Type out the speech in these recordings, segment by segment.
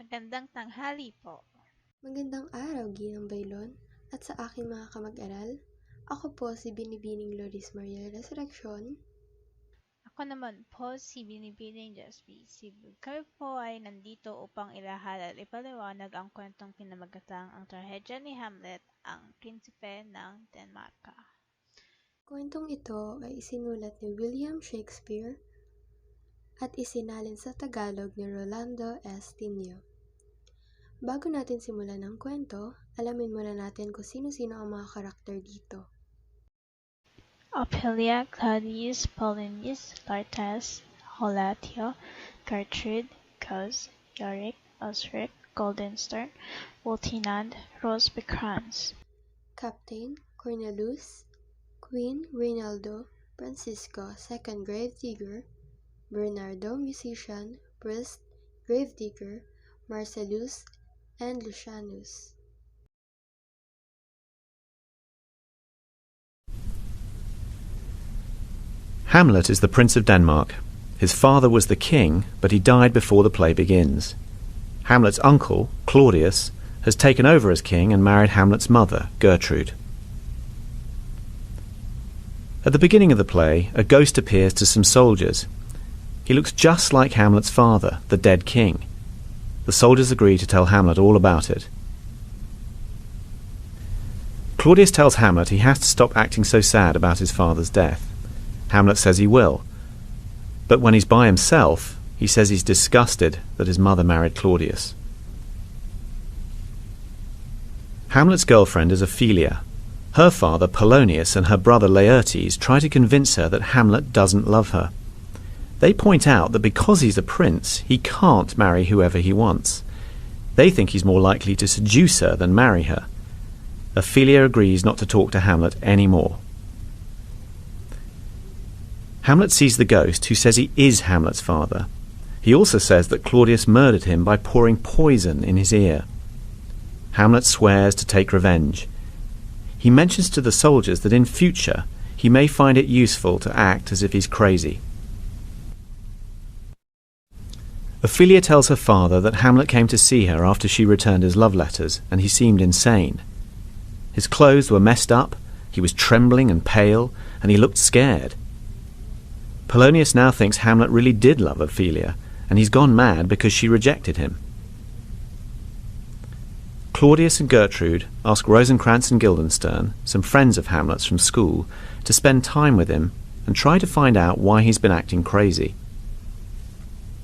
Magandang tanghali po. Magandang araw, Ginang Baylon, at sa aking mga kamag-aral. Ako po si Binibining Lourdes Mariel Resurrection. Ako naman po si Binibining Jaspi Cebu. Kami po ay nandito upang ilahad at ipaliwanag ang kwentong pinamagatang ang trahedya ni Hamlet, ang prinsipe ng Denmarka. Kwentong ito ay isinulat ni William Shakespeare at isinalin sa Tagalog ni Rolando S. Tinio. Bago natin simulan ang kwento, alamin muna natin kung sino-sino ang mga karakter dito. Ophelia, Claudius, Polonius, Laertes, Horatio, Gertrude, Cos, Yorick, Osric, Guildenstern, Woltinand, Rosecrans. Captain Cornelius, Queen Reynaldo, Francisco, second gravedigger, Bernardo, musician, priest, gravedigger, Marcellus, and Lucianus. Hamlet is the Prince of Denmark. His father was the king, but he died before the play begins. Hamlet's uncle, Claudius, has taken over as king and married Hamlet's mother, Gertrude. At the beginning of the play, a ghost appears to some soldiers. He looks just like Hamlet's father, the dead king. The soldiers agree to tell Hamlet all about it. Claudius tells Hamlet he has to stop acting so sad about his father's death. Hamlet says he will, but when he's by himself, he says he's disgusted that his mother married Claudius. Hamlet's girlfriend is Ophelia. Her father, Polonius, and her brother Laertes try to convince her that Hamlet doesn't love her. They point out that because he's a prince, he can't marry whoever he wants. They think he's more likely to seduce her than marry her. Ophelia agrees not to talk to Hamlet any more. Hamlet sees the ghost, who says he is Hamlet's father. He also says that Claudius murdered him by pouring poison in his ear. Hamlet swears to take revenge. He mentions to the soldiers that in future he may find it useful to act as if he's crazy. Ophelia tells her father that Hamlet came to see her after she returned his love letters, and he seemed insane. His clothes were messed up, he was trembling and pale, and he looked scared. Polonius now thinks Hamlet really did love Ophelia, and he's gone mad because she rejected him. Claudius and Gertrude ask Rosencrantz and Guildenstern, some friends of Hamlet's from school, to spend time with him and try to find out why he's been acting crazy.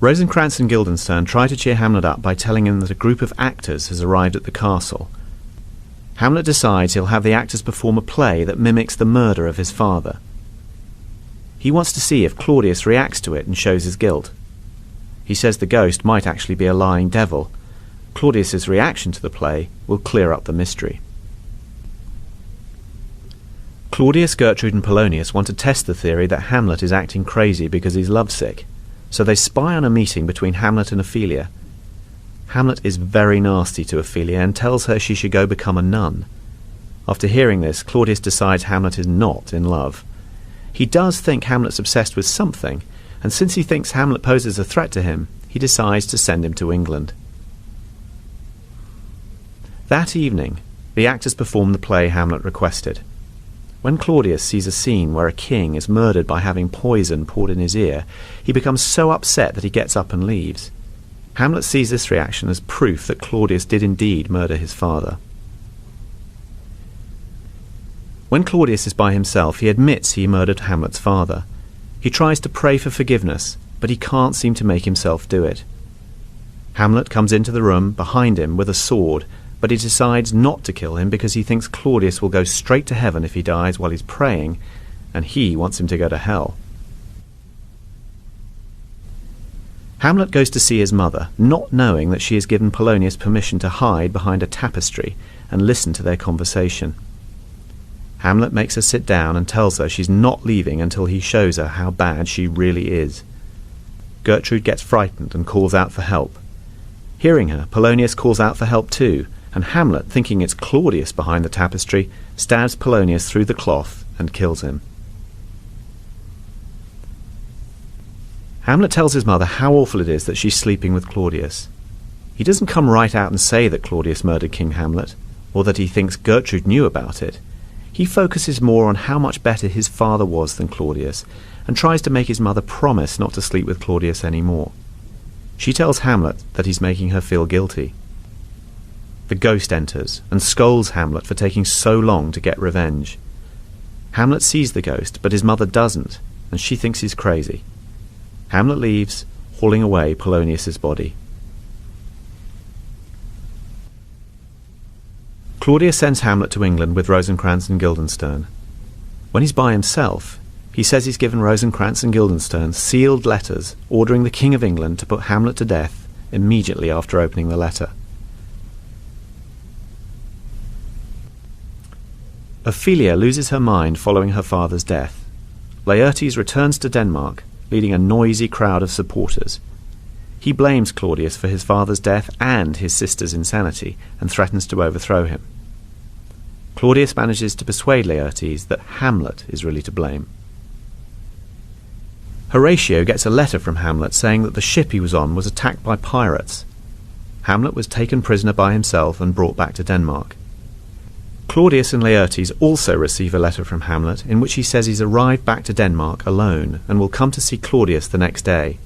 Rosencrantz and Guildenstern try to cheer Hamlet up by telling him that a group of actors has arrived at the castle. Hamlet decides he'll have the actors perform a play that mimics the murder of his father. He wants to see if Claudius reacts to it and shows his guilt. He says the ghost might actually be a lying devil. Claudius's reaction to the play will clear up the mystery. Claudius, Gertrude and Polonius want to test the theory that Hamlet is acting crazy because he's lovesick, so they spy on a meeting between Hamlet and Ophelia. Hamlet is very nasty to Ophelia and tells her she should go become a nun. After hearing this, Claudius decides Hamlet is not in love. He does think Hamlet's obsessed with something, and since he thinks Hamlet poses a threat to him, he decides to send him to England. That evening, the actors perform the play Hamlet requested. When Claudius sees a scene where a king is murdered by having poison poured in his ear, he becomes so upset that he gets up and leaves. Hamlet sees this reaction as proof that Claudius did indeed murder his father. When Claudius is by himself, he admits he murdered Hamlet's father. He tries to pray for forgiveness, but he can't seem to make himself do it. Hamlet comes into the room behind him with a sword, but he decides not to kill him because he thinks Claudius will go straight to heaven if he dies while he's praying, and he wants him to go to hell. Hamlet goes to see his mother, not knowing that she has given Polonius permission to hide behind a tapestry and listen to their conversation. Hamlet makes her sit down and tells her she's not leaving until he shows her how bad she really is. Gertrude gets frightened and calls out for help. Hearing her, Polonius calls out for help too, and Hamlet, thinking it's Claudius behind the tapestry, stabs Polonius through the cloth and kills him. Hamlet tells his mother how awful it is that she's sleeping with Claudius. He doesn't come right out and say that Claudius murdered King Hamlet, or that he thinks Gertrude knew about it. He focuses more on how much better his father was than Claudius, and tries to make his mother promise not to sleep with Claudius anymore. She tells Hamlet that he's making her feel guilty. The ghost enters and scolds Hamlet for taking so long to get revenge. Hamlet sees the ghost, but his mother doesn't, and she thinks he's crazy. Hamlet leaves, hauling away Polonius's body. Claudius sends Hamlet to England with Rosencrantz and Guildenstern. When he's by himself, he says he's given Rosencrantz and Guildenstern sealed letters ordering the King of England to put Hamlet to death immediately after opening the letter. Ophelia loses her mind following her father's death. Laertes returns to Denmark, leading a noisy crowd of supporters. He blames Claudius for his father's death and his sister's insanity, and threatens to overthrow him. Claudius manages to persuade Laertes that Hamlet is really to blame. Horatio gets a letter from Hamlet saying that the ship he was on was attacked by pirates. Hamlet was taken prisoner by himself and brought back to Denmark. Claudius and Laertes also receive a letter from Hamlet in which he says he's arrived back to Denmark alone and will come to see Claudius the next day.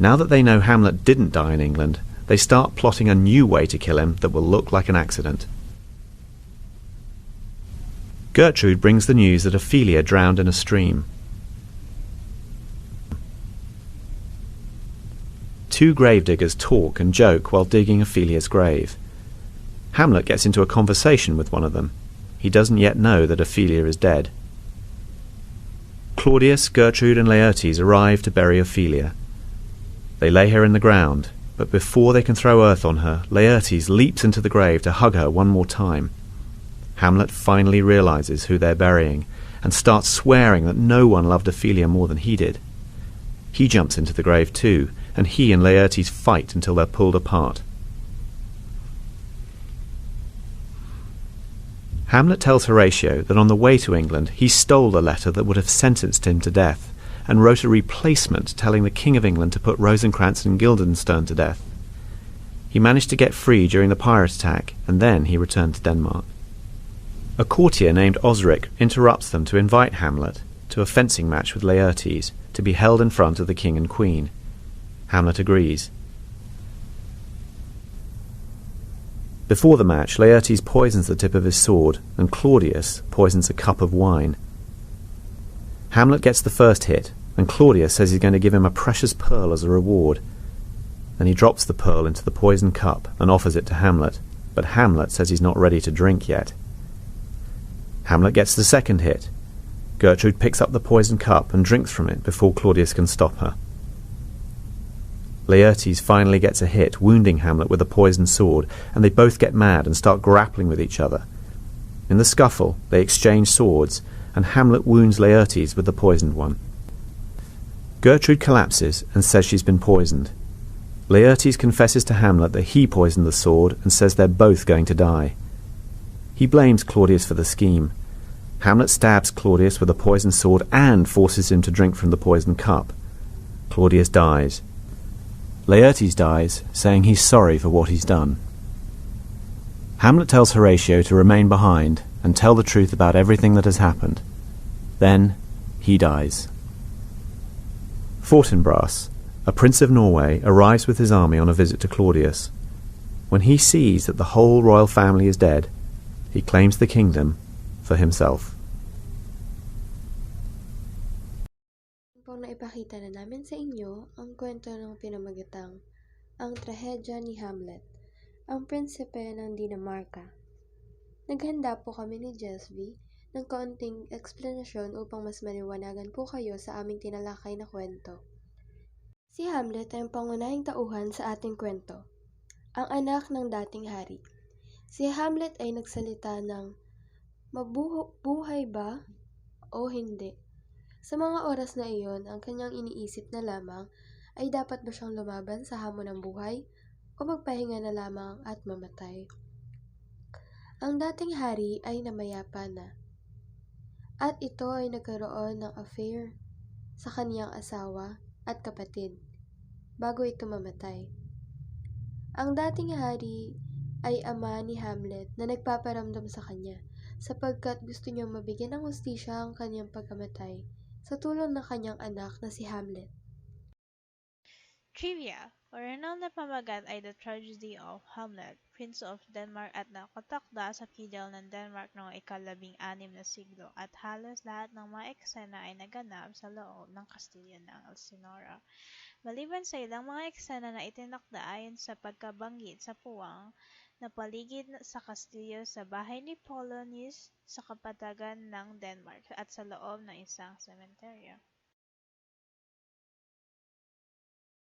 Now that they know Hamlet didn't die in England, they start plotting a new way to kill him that will look like an accident. Gertrude brings the news that Ophelia drowned in a stream. Two gravediggers talk and joke while digging Ophelia's grave. Hamlet gets into a conversation with one of them. He doesn't yet know that Ophelia is dead. Claudius, Gertrude and Laertes arrive to bury Ophelia. They lay her in the ground, but before they can throw earth on her, Laertes leaps into the grave to hug her one more time. Hamlet finally realizes who they're burying, and starts swearing that no one loved Ophelia more than he did. He jumps into the grave too, and he and Laertes fight until they're pulled apart. Hamlet tells Horatio that on the way to England he stole a letter that would have sentenced him to death, and wrote a replacement telling the King of England to put Rosencrantz and Guildenstern to death. He managed to get free during the pirate attack, and then he returned to Denmark. A courtier named Osric interrupts them to invite Hamlet to a fencing match with Laertes, to be held in front of the King and Queen. Hamlet agrees. Before the match, Laertes poisons the tip of his sword, and Claudius poisons a cup of wine. Hamlet gets the first hit, and Claudius says he's going to give him a precious pearl as a reward. Then he drops the pearl into the poisoned cup and offers it to Hamlet, but Hamlet says he's not ready to drink yet. Hamlet gets the second hit. Gertrude picks up the poisoned cup and drinks from it before Claudius can stop her. Laertes finally gets a hit, wounding Hamlet with a poisoned sword, and they both get mad and start grappling with each other. In the scuffle, they exchange swords, and Hamlet wounds Laertes with the poisoned one. Gertrude collapses and says she's been poisoned. Laertes confesses to Hamlet that he poisoned the sword and says they're both going to die. He blames Claudius for the scheme. Hamlet stabs Claudius with a poisoned sword and forces him to drink from the poisoned cup. Claudius dies. Laertes dies, saying he's sorry for what he's done. Hamlet tells Horatio to remain behind and tell the truth about everything that has happened. Then he dies. Fortinbras, a prince of Norway, arrives with his army on a visit to Claudius. When he sees that the whole royal family is dead, he claims the kingdom for himself. Pong naipakita na namin sa inyo ang kwento ng pinamagatang Ang Trahedya ni Hamlet, ang prinsipe ng Dinamarca. Naghanda po kami ni Jesby ng kaunting eksplanasyon upang mas maliwanagan po kayo sa aming tinalakay na kwento. Si Hamlet ay ang pangunahing tauhan sa ating kwento, ang anak ng dating hari. Si Hamlet ay nagsalita ng mabuhay ba o hindi. Sa mga oras na iyon, ang kanyang iniisip na lamang ay dapat ba siyang lumaban sa hamon ng buhay o magpahinga na lamang at mamatay. Ang dating hari ay namayapa na, at ito ay nagkaroon ng affair sa kaniyang asawa at kapatid bago ito mamatay. Ang dating hari ay ama ni Hamlet na nagpaparamdam sa kanya, sapagkat gusto niyang mabigyan ng hustisya ang kanyang pagkamatay sa tulong ng kanyang anak na si Hamlet. Trivia: orihinal na pamagat ay The Tragedy of Hamlet, Prince of Denmark at nakatakda sa kidal ng Denmark noong ika-16 na siglo at halos lahat ng mga eksena ay naganap sa loob ng kastilyo ng Elsinora. Maliban sa ilang mga eksena na itinakda ayon sa pagkabanggit sa puwang na paligid sa kastilyo, sa bahay ni Polonius, sa kapatagan ng Denmark at sa loob ng isang sementeryo.